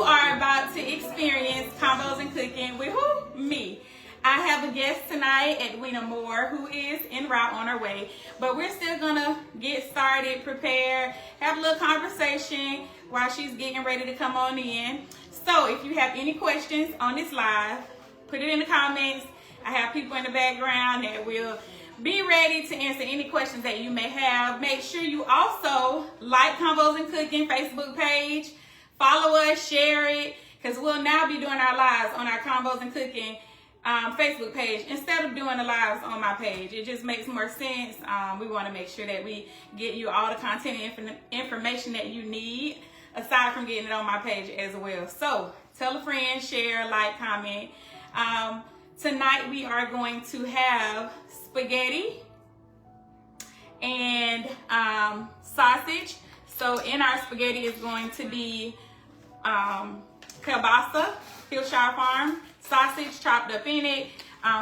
are about to experience Convos and Cooking with who? Me. I have a guest tonight, Edwennia Moore, who is en route on her way. But we're still gonna get started, prepare, have a little conversation while she's getting ready to come on in. So if you have any questions on this live, put it in the comments. I have people in the background that will be ready to answer any questions that you may have. Make sure you also like Convos and Cooking Facebook page. Follow us, share it, because we'll now be doing our lives on our Convos and Cooking Facebook page instead of doing the lives on my page. It just makes more sense. We want to make sure that we get you all the content and information that you need, aside from getting it on my page as well. So tell a friend, share, like, comment. Tonight we are going to have spaghetti and sausage. So in our spaghetti is going to be Kielbasa, Hillshire Farm, sausage chopped up in it.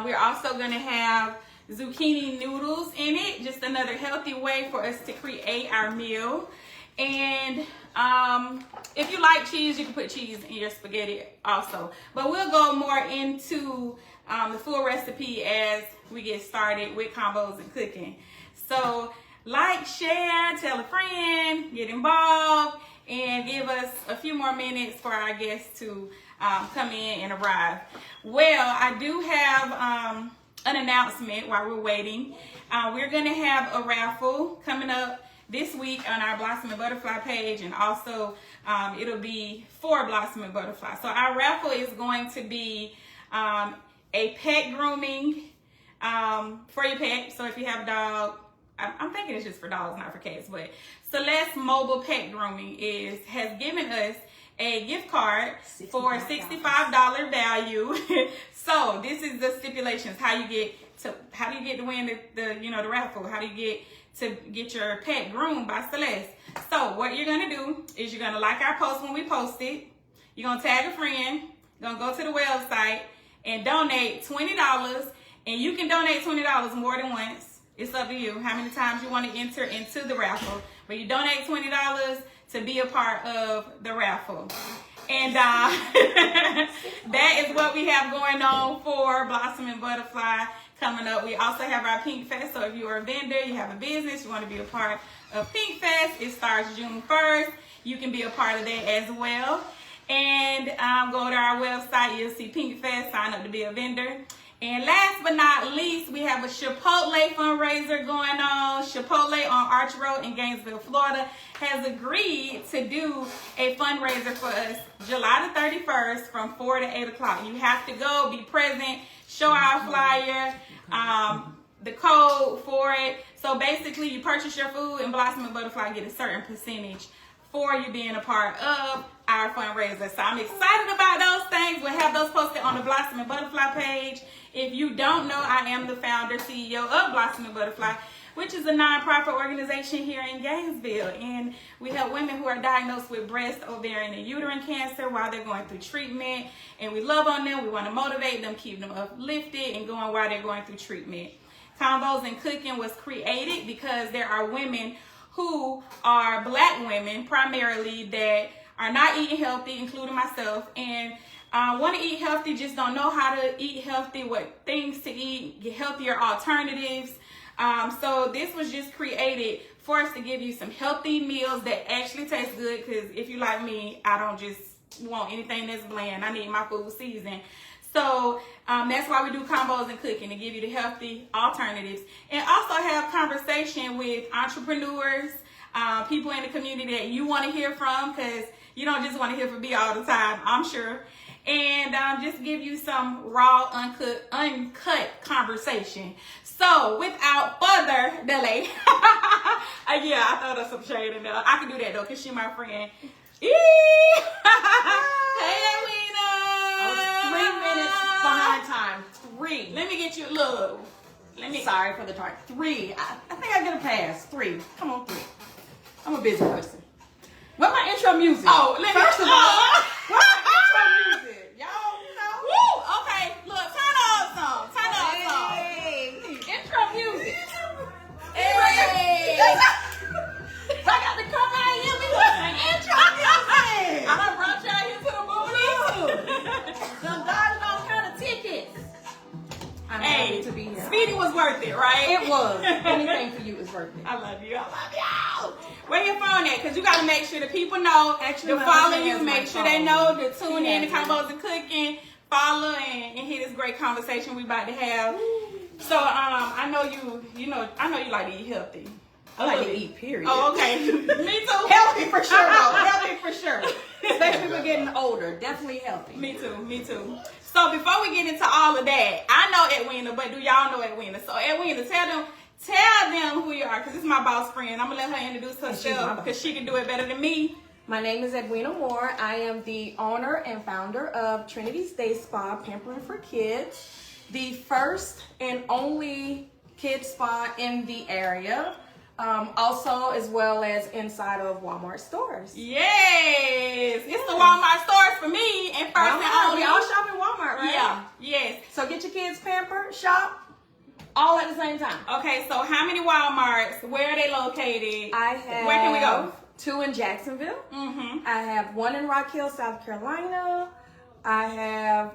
We're also going to have zucchini noodles in it, just another healthy way for us to create our meal. And if you like cheese, you can put cheese in your spaghetti also. But we'll go more into the full recipe as we get started with Convos and Cooking. So like, share, tell a friend, get involved, and give us a few more minutes for our guests to come in and arrive. Well, I do have an announcement while we're waiting. We're going to have a raffle coming up this week on our Blossom and Butterfly page, and also it'll be for Blossom and Butterfly. So our raffle is going to be a pet grooming for your pet. So if you have a dog, I'm thinking it's just for dogs, not for cats, but Celeste Mobile Pet Grooming has given us a gift card for $65 value. So this is the stipulations: how do you get to win the raffle? How do you get to get your pet groomed by Celeste? So what you're gonna do is you're gonna like our post when we post it. You're gonna tag a friend. You're gonna go to the website and donate $20, and you can donate $20 more than once. It's up to you how many times you want to enter into the raffle, but you donate $20 to be a part of the raffle. And that is what we have going on for Blossom and Butterfly coming up. We also have our Pink Fest. So if you're a vendor, you have a business, you want to be a part of Pink Fest, it starts June 1st. You can be a part of that as well. And go to our website, you'll see Pink Fest, sign up to be a vendor. And last but not least, we have a Chipotle fundraiser going on. Chipotle on Arch Road in Gainesville, Florida has agreed to do a fundraiser for us July the 31st from 4 to 8 o'clock. You have to go, be present, show our flyer, the code for it. So basically, you purchase your food and Blossom and Butterfly get a certain percentage for you being a part of our fundraiser. So I'm excited about those things. We'll have those posted on the Blossom and Butterfly page. If you don't know, I am the founder, CEO of Blossom and Butterfly, which is a nonprofit organization here in Gainesville. And we help women who are diagnosed with breast, ovarian, and uterine cancer while they're going through treatment. And we love on them. We want to motivate them, keep them uplifted, and going while they're going through treatment. Convos and Cooking was created because there are women who are Black women primarily that are not eating healthy, including myself, and want to eat healthy, just don't know how to eat healthy, what things to eat, get healthier alternatives. So this was just created for us to give you some healthy meals that actually taste good, because if you like me, I don't just want anything that's bland. I need my food seasoned. So that's why we do Convos and Cooking, to give you the healthy alternatives, and also have conversation with entrepreneurs, people in the community that you want to hear from, because you don't just want to hear from me all the time, I'm sure. And just give you some raw, uncut conversation. So without further delay, yeah, I thought of some shade in there. I can do that though, because she's my friend. Hey, Edwina. I was 3 minutes behind time. 3. Let me get you a little. Sorry for the time. 3. I think I get a pass. 3. Come on, 3. I'm a busy person. Where's my intro music? Oh, first of all, where's my intro music? Y'all know. Woo! Okay, look, turn on some. Turn on some. Intro music. Hey. I got to come out here with an intro music. I done brought y'all here to the movie. worth it, right? It was. Anything for you is worth it. I love you. I love you. Where your phone at? Because you got to make sure the people know Actually, to my follow husband you. has my Make sure they phone. know to tune in to Yeah. Convos and Cooking. Follow and hear this great conversation we about to have. So I know you like to eat healthy. I like to eat, period. Oh, okay. Me too. Healthy for sure, though. Healthy for sure. Especially we're getting older. Definitely healthy. Me too. So before we get into all of that, I know Edwennia, but do y'all know Edwennia? So Edwennia, tell them who you are, because this is my boss friend. I'm going to let her introduce herself because she can do it better than me. My name is Edwennia Moore. I am the owner and founder of Trinity's Day Spa Pampering for Kids, the first and only kids spa in the area. Also, as well as inside of Walmart stores. Yes, it's the Walmart stores for me and first and only. We all shop in Walmart, right? Yeah, yes. So get your kids pampered, shop, all at the same time. Okay, so how many Walmarts? Where are they located? I have. Where can we go? 2 in Jacksonville. Mm-hmm. I have 1 in Rock Hill, South Carolina. I have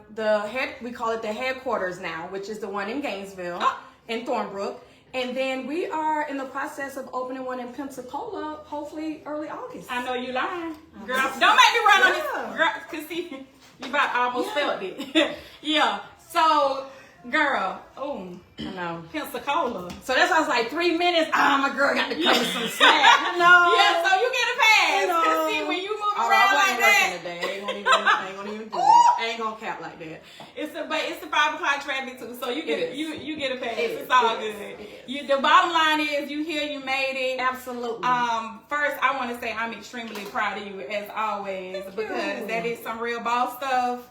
we call it the headquarters now, which is the one in Gainesville, in Thornbrook. And then we are in the process of opening one in Pensacola, hopefully early August. I know you lying. Girl, don't make me run on this. Girl, cause see, you about almost felt it. Yeah. So, girl, I know. Pensacola. So that's why I was like 3 minutes. My girl got to come with some snacks. You know? Yeah, so you get a pass. Cause see, when you move around like that. Today. I ain't gonna even do that. I ain't gonna cap like that. It's the 5 o'clock traffic too, so you get you get a pass. It's all good. The bottom line is you here, you made it. Absolutely. First I want to say I'm extremely proud of you as always because that is some real boss stuff.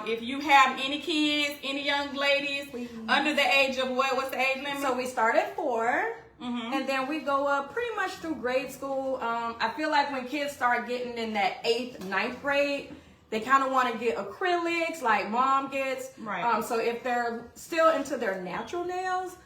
If you have any kids, any young ladies under the age of what's the age limit? So we start at 4. And then we go up pretty much through grade school. I feel like when kids start getting in that 8th, 9th grade, they kind of want to get acrylics like mom gets. Right. So if they're still into their natural nails,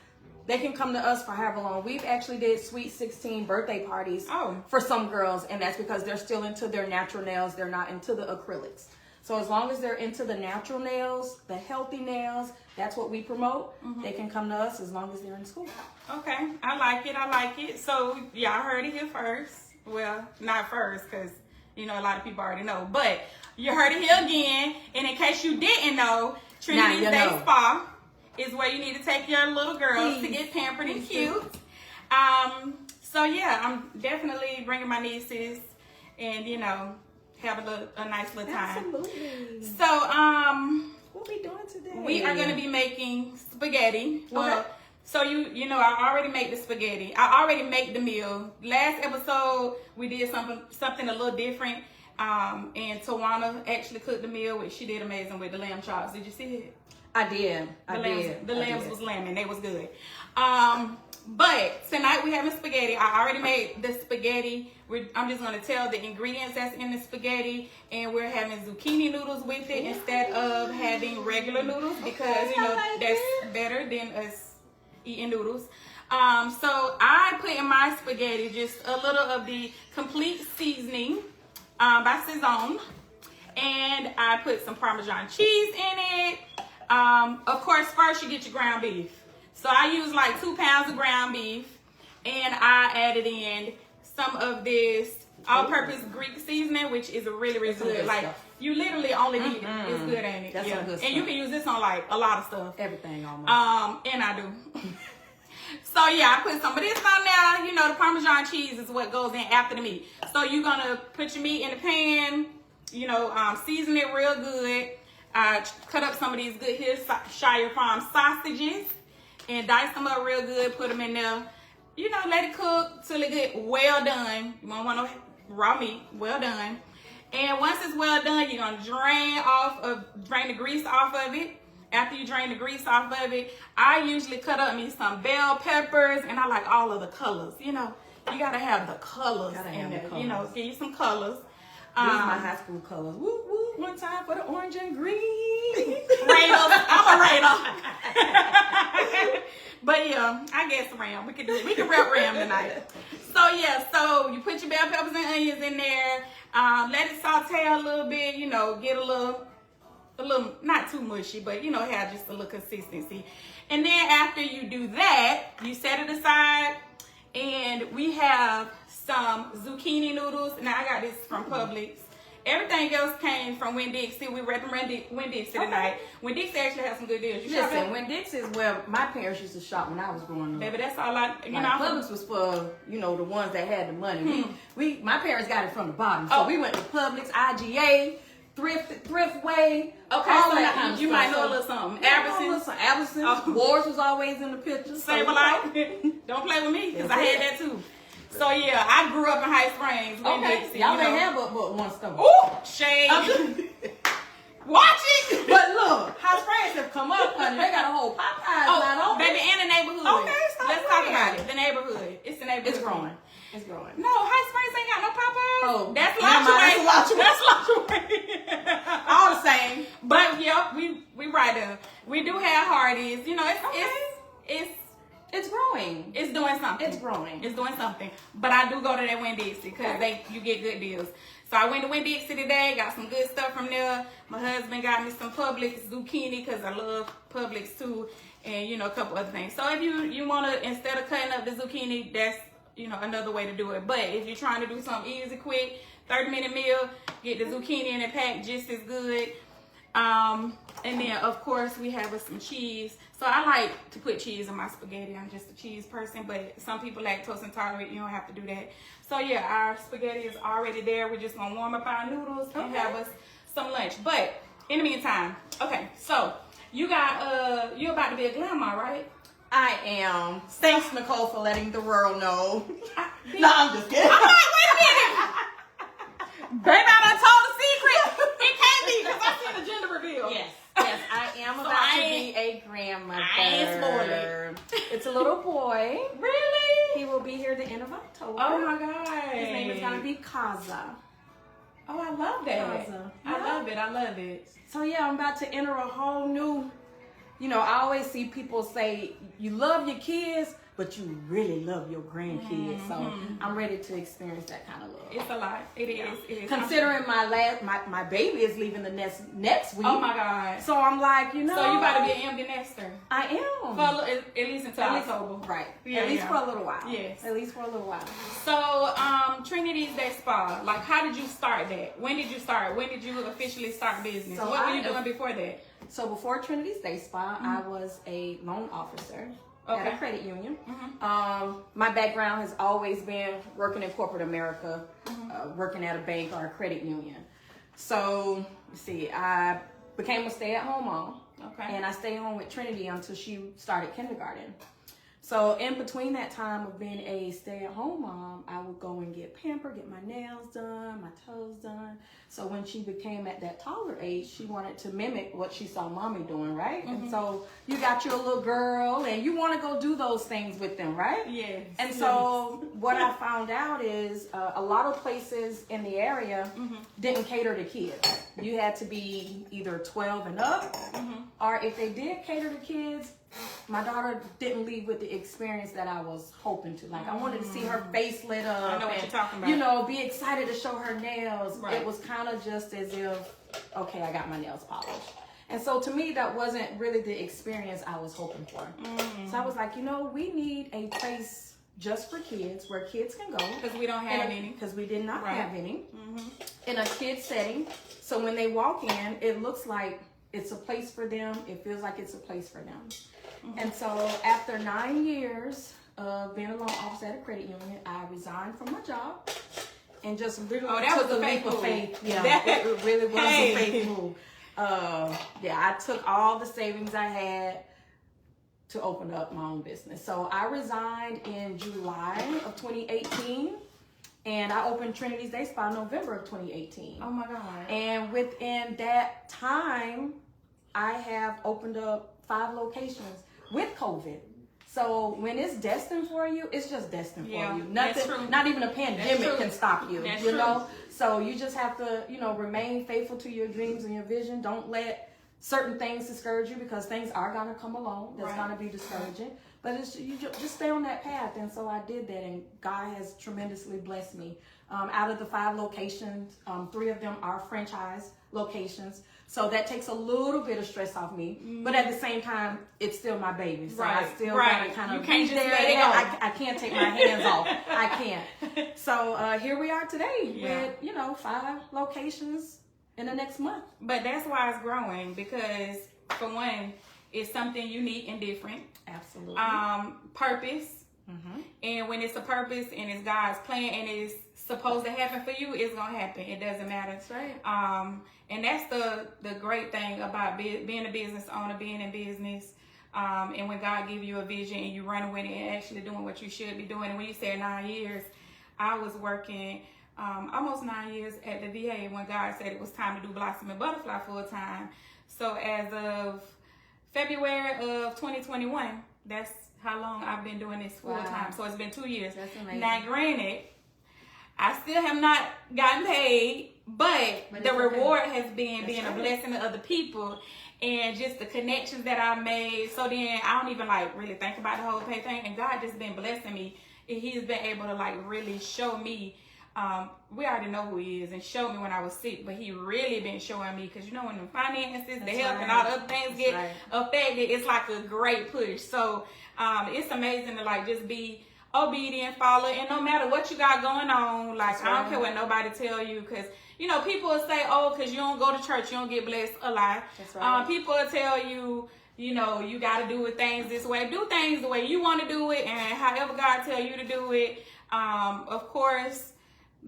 they can come to us for however long. We've actually did Sweet 16 birthday parties for some girls, and that's because they're still into their natural nails. They're not into the acrylics. So as long as they're into the natural nails, the healthy nails, that's what we promote. They can come to us as long as they're in school. Okay, I like it. So y'all heard it here first. Well, not first, because a lot of people already know. But you heard it here again. And in case you didn't know, Trinity's Day Spa is where you need to take your little girls to get pampered and cute. So yeah, I'm definitely bringing my nieces and have a nice little time. Absolutely. So what we doing today? We are going to be making spaghetti. Okay. So I already made the spaghetti. I already made the meal. Last episode we did something a little different. And Tawana actually cooked the meal, which she did amazing with the lamb chops. Did you see it? I did. The lambs was lambing. They was good. But tonight we having spaghetti. I already made the spaghetti. I'm just going to tell the ingredients that's in the spaghetti. And we're having zucchini noodles with it instead of having regular noodles because, that's better than us eating noodles. So I put in my spaghetti just a little of the Complete Seasoning by Sazón. And I put some Parmesan cheese in it. Of course, first you get your ground beef. So I use like 2 pounds of ground beef, and I added in some of this all-purpose Greek seasoning, which is really, really good. Like you literally only need it. It's good, ain't it? That's some good stuff. And you can use this on like a lot of stuff. Everything almost. And I do. So yeah, I put some of this on there. The Parmesan cheese is what goes in after the meat. So you're gonna put your meat in the pan. Season it real good. Cut up some of these good Shire Farm sausages and dice them up real good. Put them in there. Let it cook till it get well done. You won't want no raw meat. Well done. And once it's well done, you're gonna drain the grease off of it. After you drain the grease off of it, I usually cut up me some bell peppers, and I like all of the colors. You gotta have the colors in there. Give you some colors. These are my high school colors. Woo woo! One time for the orange and green. Raiders. I'm a Raider. But yeah, I guess Ram. We can rep Ram tonight. So yeah, so you put your bell peppers and onions in there. Let it saute a little bit. Get a little a little, not too mushy, but you know, have just a little consistency. And then after you do that, you set it aside, and we have some zucchini noodles. Now I got this from Publix. Everything else came from Winn-Dixie. We recommend Winn-Dixie tonight. Winn-Dixie actually has some good deals. You Listen, Winn-Dixie is where my parents used to shop when I was growing up. Baby, that's all I, you know. Publix was for, you know, the ones that had the money. My parents got it from the bottom. So we went to Publix, IGA, Thriftway. Okay, so you might know a little something. Albertsons. Wars was always in the picture. Save a life. Don't play with me, because I had that too. So yeah, I grew up in High Springs. Okay, y'all ain't have but one store. Ooh, shade. Watch it. But look, High Springs have come up, honey. They got a whole Popeyes line on. Baby, in the neighborhood. Okay, let's talk about it. The neighborhood. It's the neighborhood. It's growing. It's growing. No, High Springs ain't got no Popeyes. Oh, that's Lottery. That's Lottery. All the same. But yeah, we right there. We do have Hardee's. You know, it's growing. It's doing something. It's growing. It's doing something. But I do go to that Winn-Dixie because you get good deals. So I went to Winn-Dixie today, got some good stuff from there. My husband got me some Publix zucchini because I love Publix too, and you know, a couple other things. So if you want to, instead of cutting up the zucchini, that's, you know, another way to do it. But if you're trying to do something easy, quick, 30-minute meal, get the zucchini in a pack just as good. And then of course we have some cheese. So I like to put cheese in my spaghetti. I'm just a cheese person, but some people lactose intolerant. You don't have to do that. So yeah, our spaghetti is already there. We're just gonna warm up our noodles and have us some lunch. But in the meantime, okay, so you're about to be a grandma, right? I am. Thanks, Nicole, for letting the world know. No, I'm just kidding. I'm like, wait a minute. Baby, I done told the secret. It can't be because I see the gender reveal. Yes, I am about to be a grandmother. I ain't spoiled. It's a little boy. Really? He will be here the end of October. Oh my God. His name is gonna be Kaza. Oh, I love that. Kaza. I love it. So yeah, I'm about to enter a whole new, you know, I always see people say you love your kids, but you really love your grandkids. So I'm ready to experience that kind of love. It's a lot. It is. Considering my baby is leaving the next week. Oh my God. So I'm like, you know. So you about to be an empty nester. I am. For at least until October. Right. Yeah, at least for a little while. Yes. At least for a little while. So Trinity's Day Spa. Like, how did you start that? When did you start? When did you officially start business? So what were you doing before that? So before Trinity's Day Spa, I was a loan officer at a credit union. My background has always been working in corporate America, working at a bank or a credit union. So, I became a stay-at-home mom. Okay. And I stayed home with Trinity until she started kindergarten. So in between that time of being a stay-at-home mom, I would go and get pampered, get my nails done, my toes done. So when she became at that toddler age, she wanted to mimic what she saw mommy doing, right? And so you got your little girl and you want to go do those things with them, right? Yes. And so what I found out is a lot of places in the area didn't cater to kids. You had to be either 12 and up, or if they did cater to kids, my daughter didn't leave with the experience that I was hoping to. Like, I wanted to see her face lit up. I know what you're talking about. You know, be excited to show her nails. Right. It was kind of just as if, okay, I got my nails polished. And so to me, that wasn't really the experience I was hoping for. So I was like, you know, we need a place just for kids where kids can go. Because we don't have any. Because we did not have any. In a kid setting. So when they walk in, it looks like it's a place for them. It feels like it's a place for them. And so after 9 years of being a loan officer at a credit union, I resigned from my job and just literally took a leap of faith. Yeah, it really was a faith move. I took all the savings I had to open up my own business. So I resigned in July of 2018. And I opened Trinity's Day Spa in November of 2018. Oh my God. And within that time, I have opened up 5 locations with COVID. So when it's destined for you, it's just destined for you. Nothing, not even a pandemic can stop you. That's you know? So you just have to, you know, remain faithful to your dreams and your vision. Don't let certain things discourage you, because things are gonna come along that's gonna be discouraging. But it's, you just stay on that path. And so I did that, and God has tremendously blessed me. Out of the 5 locations, 3 of them are franchise locations. So that takes a little bit of stress off me. But at the same time, it's still my baby. So I still gotta kind of be there. I can't take my hands off. I can't. So here we are today with, 5 locations in the next month. But that's why it's growing, because for one, it's something unique and different. Absolutely. Purpose. And when it's a purpose and it's God's plan and it's supposed to happen for you, it's gonna happen. It doesn't matter. That's right. And that's the great thing about being a business owner, being in business. And when God gives you a vision and you run with it and actually doing what you should be doing. And when you said 9 years, I was working almost 9 years at the VA when God said it was time to do Blossom and Butterfly full time. So as of February of 2021, that's how long I've been doing this full time. So it's been 2 years. That's amazing. Now, granted, I still have not gotten paid, but the reward has been being a blessing to other people and just the connections that I made. So then I don't even really think about the whole pay thing. And God just been blessing me. And He's been able to really show me. We already know who He is and showed me when I was sick, but He really been showing me, because when the finances, the health, and all the other things get affected, it's like a great push. So it's amazing to just be obedient, follow, and no matter what you got going on, I don't care what nobody tell you, because people will say, oh, because you don't go to church, you don't get blessed. A lie. That's right. People will tell you, you got to do things this way. Do things the way you want to do it, and however God tell you to do it. Of course,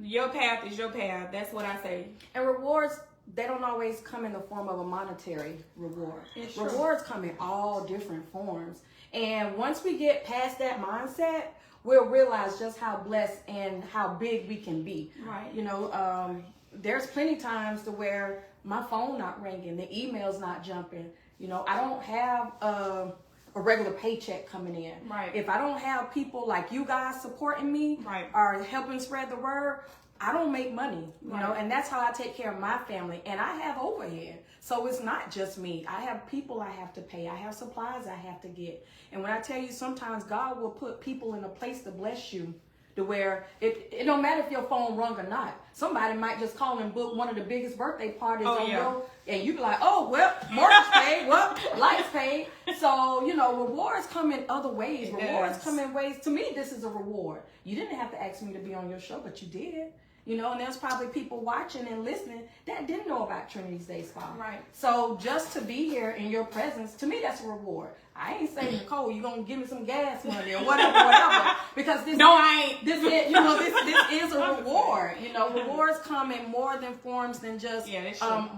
your path is your path. That's what I say. And rewards, they don't always come in the form of a monetary reward. Rewards come in all different forms. And once we get past that mindset, we'll realize just how blessed and how big we can be. Right. There's plenty times to where my phone not ringing, the email's not jumping. I don't have a regular paycheck coming in. Right. If I don't have people like you guys supporting me or helping spread the word, I don't make money, and that's how I take care of my family. And I have overhead. So it's not just me. I have people I have to pay. I have supplies I have to get. And when I tell you, sometimes God will put people in a place to bless you, to where it don't matter if your phone rung or not. Somebody might just call and book one of the biggest birthday parties and you be like, oh, well, mortgage paid, well, lights paid. So, rewards come in other ways. Rewards come in ways. To me, this is a reward. You didn't have to ask me to be on your show, but you did. And there's probably people watching and listening that didn't know about Trinity's Day Spa. Right. So just to be here in your presence, to me, that's a reward. I ain't saying, Nicole, you're going to give me some gas money or whatever, because this, no, I ain't. This is a reward. Rewards come in more than forms than just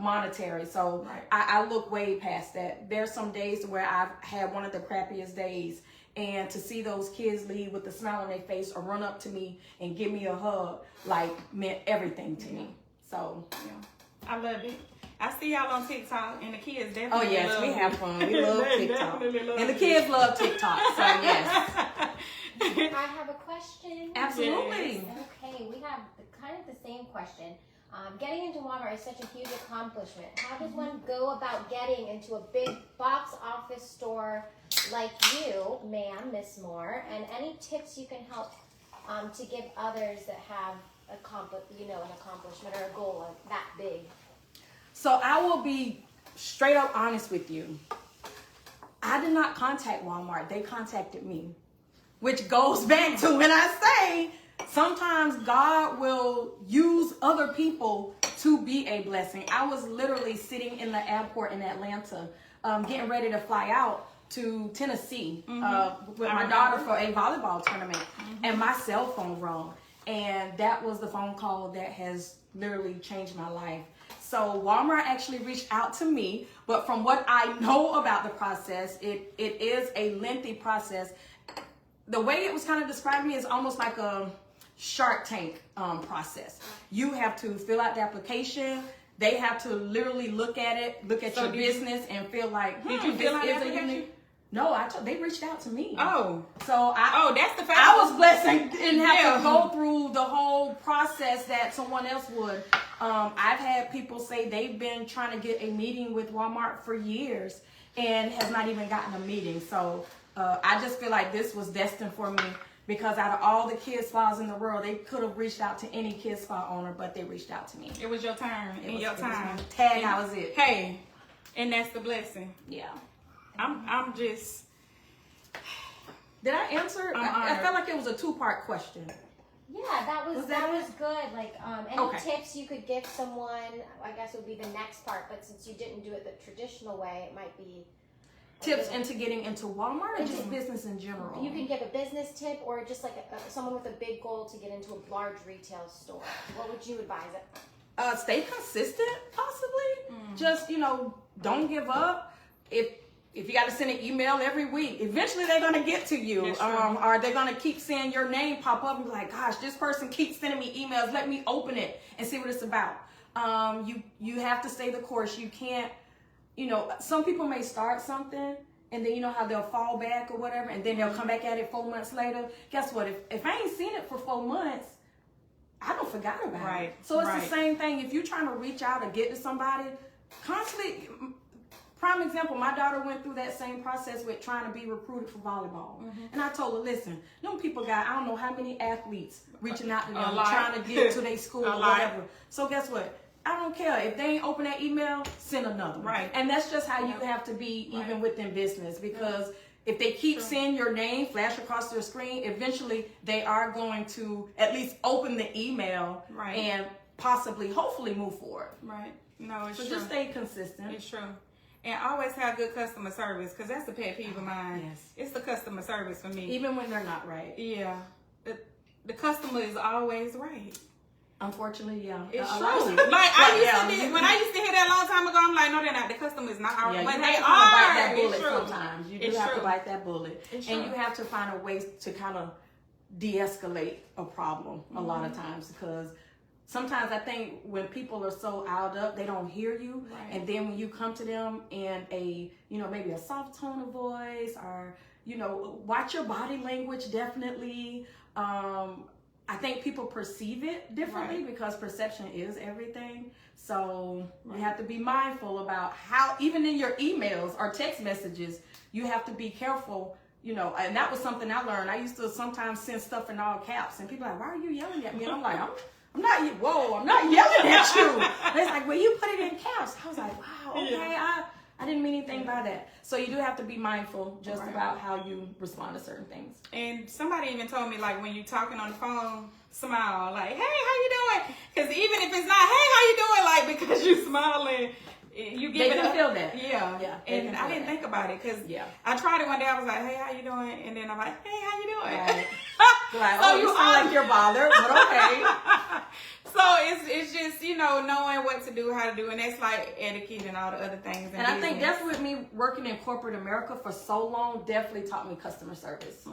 monetary. So I look way past that. There's some days where I've had one of the crappiest days, and to see those kids leave with a smile on their face or run up to me and give me a hug, meant everything to me. So, I love it. I see y'all on TikTok, and the kids definitely Oh, yes, we have fun. We love TikTok. And the kids love TikTok, so yes. I have a question. Absolutely. Okay, we have kind of the same question. Getting into Walmart is such a huge accomplishment. How does one go about getting into a big box office store like you, ma'am, Miss Moore, and any tips you can help to give others that have an accomplishment or a goal like that big? So I will be straight up honest with you. I did not contact Walmart. They contacted me, which goes back to when I say sometimes God will use other people to be a blessing. I was literally sitting in the airport in Atlanta, getting ready to fly out to Tennessee with my daughter for a volleyball tournament, and my cell phone rang, and that was the phone call that has literally changed my life. So Walmart actually reached out to me, but from what I know about the process, it is a lengthy process. The way it was kind of described to me is almost like a Shark Tank process. You have to fill out the application. They have to literally look at it, look at your business, and feel like, did you fill out the application? No, they reached out to me. Oh. So that's the fact. I was blessed and didn't have to go through the whole process that someone else would. I've had people say they've been trying to get a meeting with Walmart for years and has not even gotten a meeting. So I just feel like this was destined for me because out of all the kids spas in the world, they could have reached out to any kids spa owner, but they reached out to me. It was your turn. Your time. Tag, that was it. Hey, and that's the blessing. Yeah. I'm just. Did I answer? I felt like it was a 2-part question. Yeah, that was good. Like, any tips you could give someone, I guess would be the next part. But since you didn't do it the traditional way, it might be tips into getting into Walmart or just business in general. You can give a business tip, or just like someone with a big goal to get into a large retail store. What would you advise it? Stay consistent, possibly. Just don't give up. If you got to send an email every week, eventually they're going to get to you. Or they're going to keep seeing your name pop up and be like, gosh, this person keeps sending me emails. Let me open it and see what it's about. You have to stay the course. You can't, some people may start something and then how they'll fall back or whatever, and then they'll come back at it 4 months later. Guess what? If I ain't seen it for 4 months, I don't forgot about it. So it's the same thing. If you're trying to reach out or get to somebody, constantly. Prime example, my daughter went through that same process with trying to be recruited for volleyball. And I told her, listen, them people got, I don't know how many athletes reaching out to them, trying to get to their school or whatever. So guess what? I don't care. If they ain't open that email, send another one. And that's just how you have to be even within business, because if they keep seeing your name flash across their screen, eventually they are going to at least open the email and possibly, hopefully move forward. No, it's true. So just stay consistent. It's true. And always have good customer service, because that's the pet peeve of mine. It's the customer service for me. Even when they're not right. Yeah. The customer is always right. Unfortunately, yeah. It's true. Like, when I used to hear that a long time ago, I'm like, no, they're not. The customer is not our but they are. Bite that bullet sometimes. You do have to bite that bullet. And you have to find a way to kind of de-escalate a problem a lot of times, because sometimes I think when people are so riled up, they don't hear you. And then when you come to them in a, maybe a soft tone of voice, or, watch your body language definitely. I think people perceive it differently because perception is everything. So you have to be mindful about how, even in your emails or text messages, you have to be careful. And that was something I learned. I used to sometimes send stuff in all caps, and people are like, why are you yelling at me? And I'm like, I'm not yelling at you. And it's like, well, you put it in caps. I was like, wow, okay, I didn't mean anything by that. So you do have to be mindful just about how you respond to certain things. And somebody even told me, like, when you're talking on the phone, smile, like, hey, how you doing? Because even if it's not, hey, how you doing? Like, because you're smiling, you give it feel that. Yeah. And I didn't think about it, because I tried it one day. I was like, hey, how you doing? And then I'm like, hey, how you doing? So you sound like you're bothered, but okay. So it's just, knowing what to do, how to do, and that's like etiquette and all the other things. And I think that's with me working in corporate America for so long, definitely taught me customer service.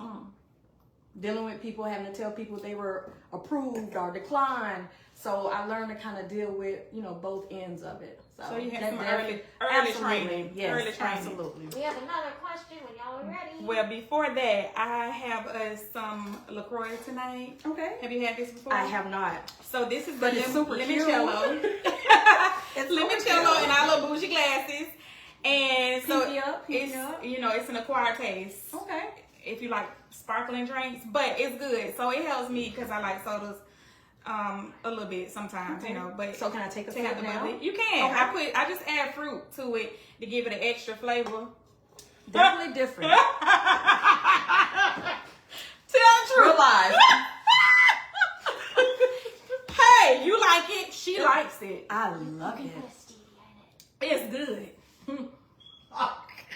Dealing with people, having to tell people they were approved or declined. So I learned to kind of deal with, both ends of it. So you had some early training. Yes, early training. Absolutely. We have another question when y'all are ready. Well, before that, I have some LaCroix tonight. Okay. Have you had this before? I have not. So this is the limoncello. It's limoncello in our little bougie glasses. And so it's an acquired taste. Okay. If you like sparkling drinks, but it's good. So it helps me because I like sodas a little bit sometimes, but so can I take a sip now? You can. Okay. I just add fruit to it to give it an extra flavor. Definitely different. Tell the truth. Real life. Hey, you like it? She likes it. I love it. It's good.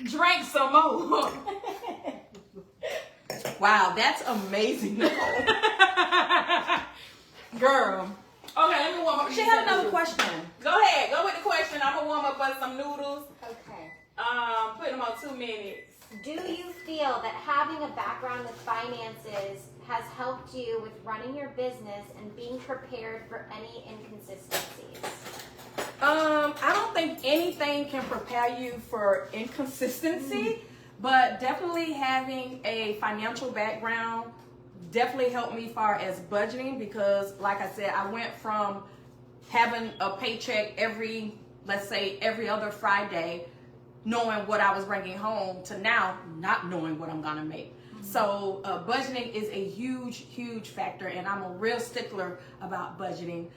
Drink some more. Wow, that's amazing, Nicole. Girl. Okay, let me warm up. She had another question. Go ahead. Go with the question. I'm going to warm up for some noodles. Okay. Put them on 2 minutes. Do you feel that having a background with finances has helped you with running your business and being prepared for any inconsistencies? I don't think anything can prepare you for inconsistency, but definitely having a financial background definitely helped me far as budgeting, because like I said, I went from having a paycheck every other Friday, knowing what I was bringing home, to now not knowing what I'm gonna make. So budgeting is a huge factor, and I'm a real stickler about budgeting.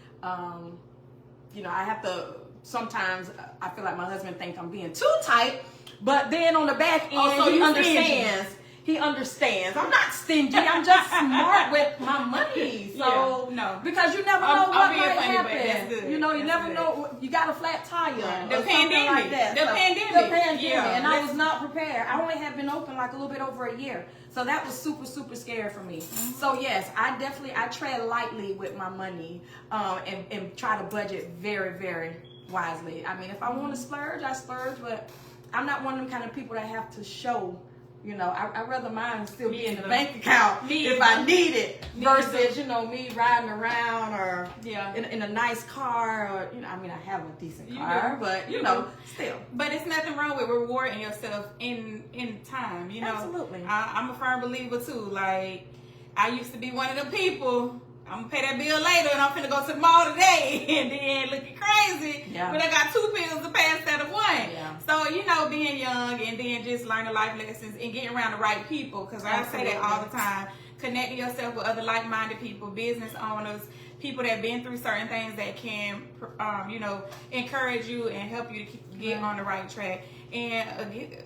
You know, I have to, sometimes I feel like my husband thinks I'm being too tight, but then on the back end, so he understands. He understands. I'm not stingy. I'm just smart with my money. So no, because you never know what might happen. That's good. You know, you that's never good. know. You got a flat tire. The pandemic. Like that. The pandemic. Yeah. And I was not prepared. I only had been open like a little bit over a year. So that was super scary for me. Mm-hmm. So yes, I tread lightly with my money and try to budget very wisely. I mean, if I want to splurge, I splurge, but I'm not one of them kind of people that have to show. You know, I'd rather mine still be in the bank account if I need it versus, you know, me riding around or in a nice car or, you know, I mean, I have a decent car, but, you know, still. But it's nothing wrong with rewarding yourself in time, you know. Absolutely. I'm a firm believer, too. Like, I used to be one of the people, I'm going to pay that bill later and I'm finna go to the mall today and then looking crazy. Yeah. But I got 2 bills to pay instead of 1. Yeah. So, you know, being young and then just learning life lessons and getting around the right people. Because I say that all the time. Connecting yourself with other like-minded people, business owners, people that have been through certain things that can, you know, encourage you and help you to get on the right track. And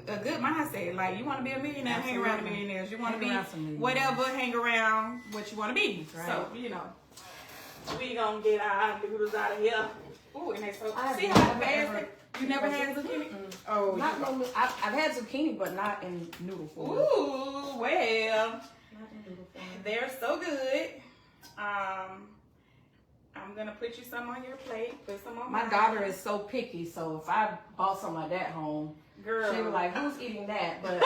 a good mindset. Like, you want to be a millionaire, hang around the millionaires. You want to be whatever, hang around what you want to be. Right. So, you know, we going to get our noodles out of here. Ooh, and they so, see how fast you never had zucchini? Oh, I've had zucchini, but not in noodle form. Ooh, well, they're so good. I'm gonna put you some on your plate. Put some on my daughter is so picky, so if I bought some like that home, girl, she was like, "Who's eating that?" But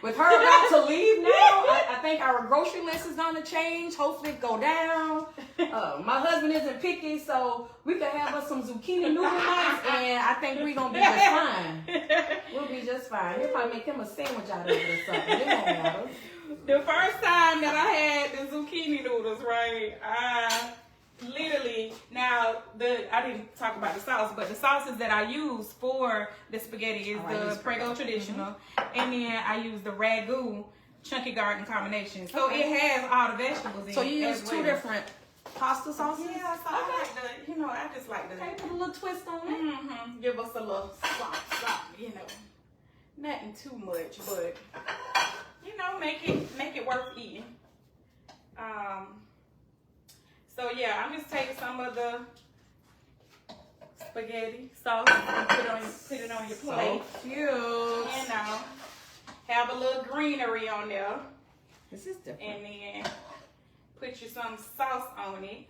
with her about to leave now, I think our grocery list is gonna change. Hopefully, go down. My husband isn't picky, so we could have us some zucchini noodle nights, and I think we're gonna be just fine. We'll be just fine. He'll probably make him a sandwich out of it or something. It won't matter. The first time that I had the zucchini noodles, right? Literally, now I didn't talk about the sauce, but the sauces that I use for the spaghetti is the Prego Traditional, and then I use the Ragu Chunky Garden combination. So it has all the vegetables in it. So you use two different pasta sauces? Yeah, so I like you know, I just like put a little twist on it. Mm-hmm. Give us a little slop, you know. Nothing too much, but you know, make it worth eating. So yeah, I'm just taking some of the spaghetti sauce and put it on your plate. So cute. You know, have a little greenery on there. This is different. And then put you some sauce on it.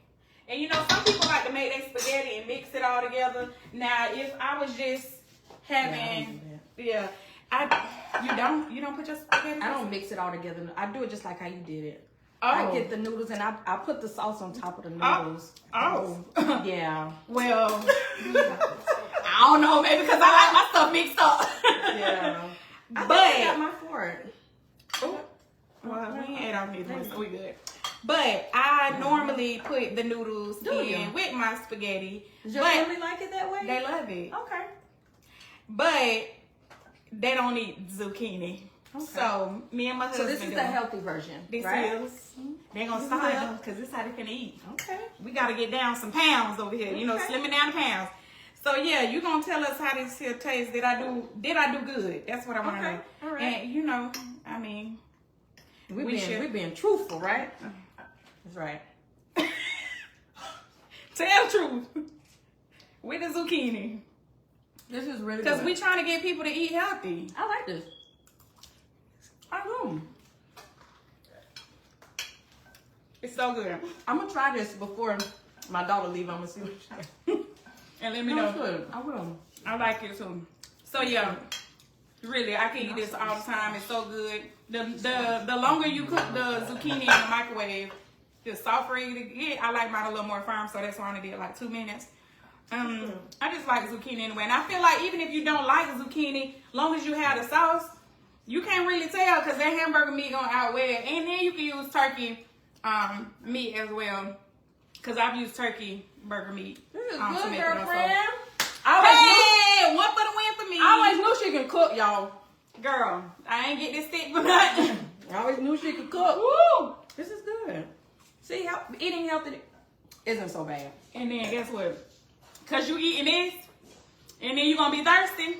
And you know, some people like to make their spaghetti and mix it all together. Now, if I was just having, you don't put your spaghetti. I don't mix it all together. I do it just like how you did it. Oh. I get the noodles and I put the sauce on top of the noodles. Oh. Yeah. Well, I don't know, maybe because I like my stuff mixed up. Yeah. But I got my fork. Oh. Well, we ain't ate our noodles, so we good. But I normally put the noodles in with my spaghetti. Does your family like it that way? They love it. Okay. But they don't eat zucchini. Okay. So me and my husband. So this is the healthy version. This right? is. They're gonna start them because this is how they can eat. Okay. We gotta get down some pounds over here. You know, slimming down the pounds. So yeah, you gonna tell us how this here tastes. Did I do good? That's what I want to know. All right. And you know, I mean, we're being truthful, right? That's right. Tell the truth. With the zucchini. This is really good. Because we trying to get people to eat healthy. I like this. I do. It's so good. I'm gonna try this before my daughter leave. I'm gonna see what she and let me know. Good. I will. I like it too. So yeah, really, I can eat this all the time. It's so good. The longer you cook the zucchini in the microwave, the softer it get. I like mine a little more firm, so that's why I only did like 2 minutes. I just like zucchini anyway, and I feel like even if you don't like zucchini, long as you have the sauce, you can't really tell because that hamburger meat gonna outweigh it. And then you can use turkey meat as well, because I've used turkey burger meat. This is good, girlfriend. Hey, one for the win for me. I always knew she can cook, y'all. Girl, I ain't get this stick for nothing. I always knew she could cook. Woo! This is good. See, eating healthy isn't so bad. And then guess what? Cause you eating this, and then you gonna be thirsty.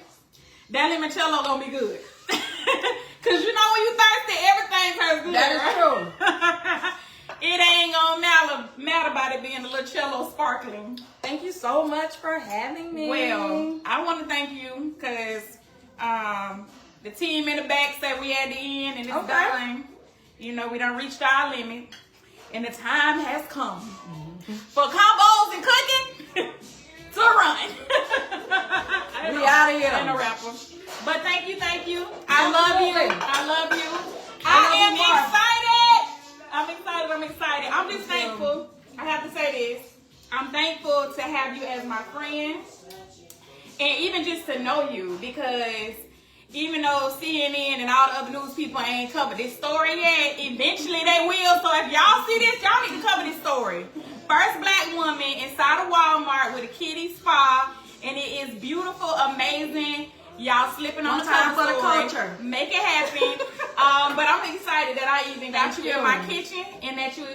That limoncello gonna be good. Cause you know when you thirsty, everything tastes good. That is right? True. It ain't gonna matter about it being a little cello sparkling. Thank you so much for having me. Well, I want to thank you because the team in the back said we had to end, and it's done. You know, we done reached our limit, and the time has come for combos and cooking to run. We out of here. Ain't no rapper. But thank you. I love you. I am excited. I'm just thankful. I have to say this. I'm thankful to have you as my friend, and even just to know you, because even though CNN and all the other news people ain't covered this story yet, eventually they will. So if y'all see this, y'all need to cover this story. First black woman inside a Walmart with a kiddie spa, and it is beautiful, amazing. Y'all slipping on the time cover for the story. culture. Make it happen. But I'm excited that I even got you in my kitchen, and that you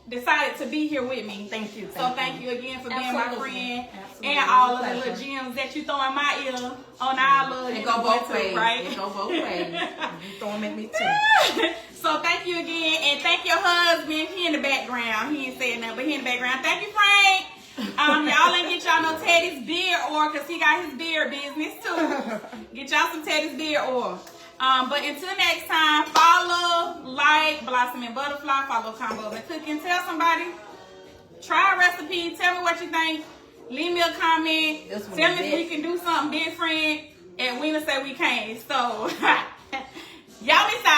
decided to be here with me. Thank you. So thank you again for being my friend. Absolutely. And all of the little gems that you throw in my ear on our little. It go both ways, right? It go both ways. You throw them at me too. So thank you again, and thank your husband. He in the background. He ain't saying nothing, but he in the background. Thank you, Frank. Y'all ain't get y'all no Teddy's beard oil, because he got his beard business too. Get y'all some Teddy's beard oil. But until next time, follow, like, Blossom and Butterfly, follow Convos and Cooking. Tell somebody, try a recipe, tell me what you think. Leave me a comment. Tell me if we can do something different. And Edwina said we can. So, y'all decide.